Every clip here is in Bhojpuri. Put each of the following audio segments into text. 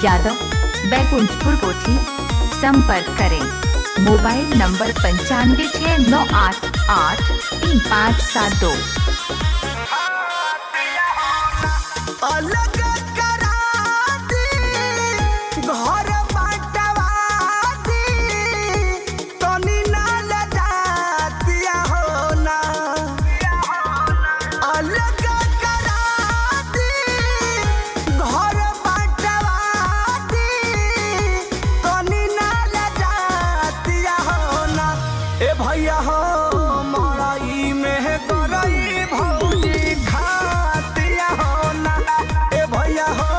यादव, बैकुंठपुर कोठी। संपर्क करें मोबाइल नंबर 9569883572। अलग करा दी घर बाटवा दी तनी ना लजातिया हो ना। अलग करा दी घर बाटवा दी तनी ना लजातिया हो ना। ए भैया हो मड़ई में गरई भौजी खातिया हो ना। ए भैया हो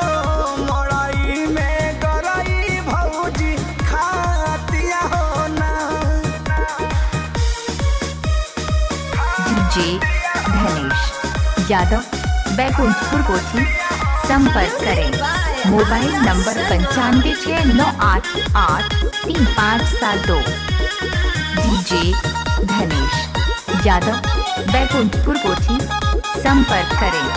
मड़ई में गरई भौजी खातिया हो ना। डीजे धनेश यादव, बैकुंठपुर कोठी। संपर्क करें मोबाइल नंबर 9569883572। डीजे धनेश यादव, बैकुंठपुर कोठी। संपर्क करें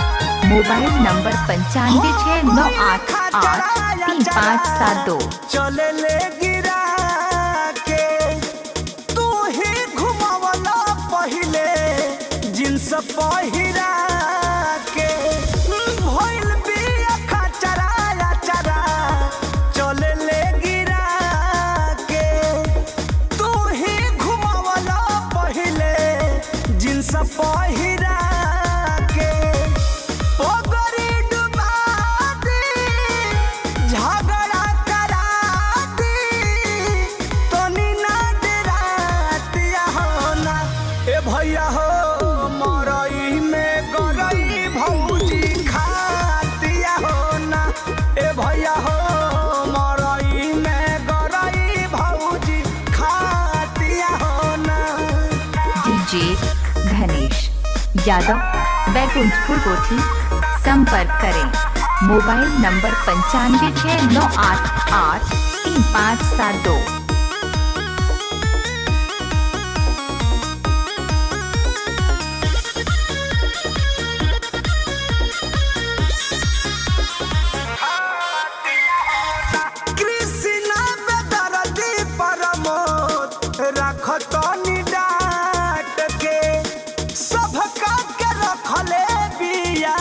मोबाइल नंबर 9569883572। चले ले गिरा के तू ही घुमावला पहिले जिन्स पहिरा के भइल बिया खचरा चरा। चले ले गिरा के तू ही घुमावला पहिले जिन्स पहिरा के। पोगरी डुबा दी झगड़ा करा दी तनी ना डरातिया हो ना। ए भैया हो मरई में गरई भौजी खातिया हो ना। ए भैया हो मरई में गरई भौजी खातिया हो ना। डीजे धनेश यादव, बैकुंठपुर कोठी। संपर्क करें मोबाइल नंबर 9569883572। कृष्णा बेदर्दी प्रमोद रखत निडाट के सबका के रखले बिया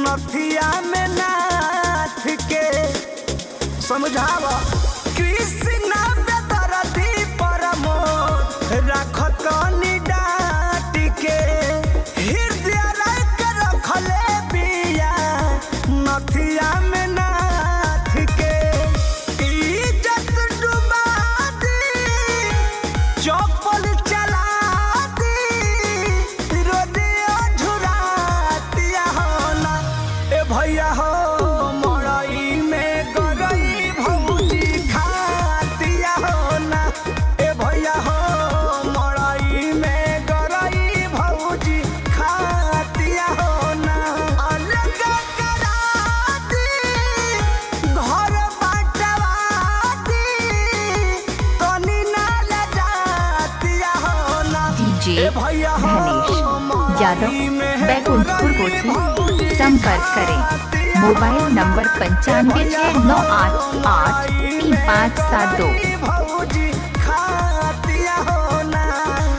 नथिया में नाथ के। समझावा कृष्णा बेदर्दी प्रमोद रखत निडाट के हृदय रख रखले बिया नथिया में नाथ के। इज्जत डुबा दी चप्पल चला दी रोदियो झुरातिया हो ना। ए भैया हो मड़ई में गरई भौजी खातिया हो ना। ए भैया हो मड़ई में गरई भौजी खातिया हो ना। अलग करा दी घर बाटवा दी तनी ना लजातिया हो ना। डीजे ए भैया हो धनेश यादव, मड़ई में बैकुंठपुर कोठी। संपर्क करें मोबाइल नंबर 9569883572।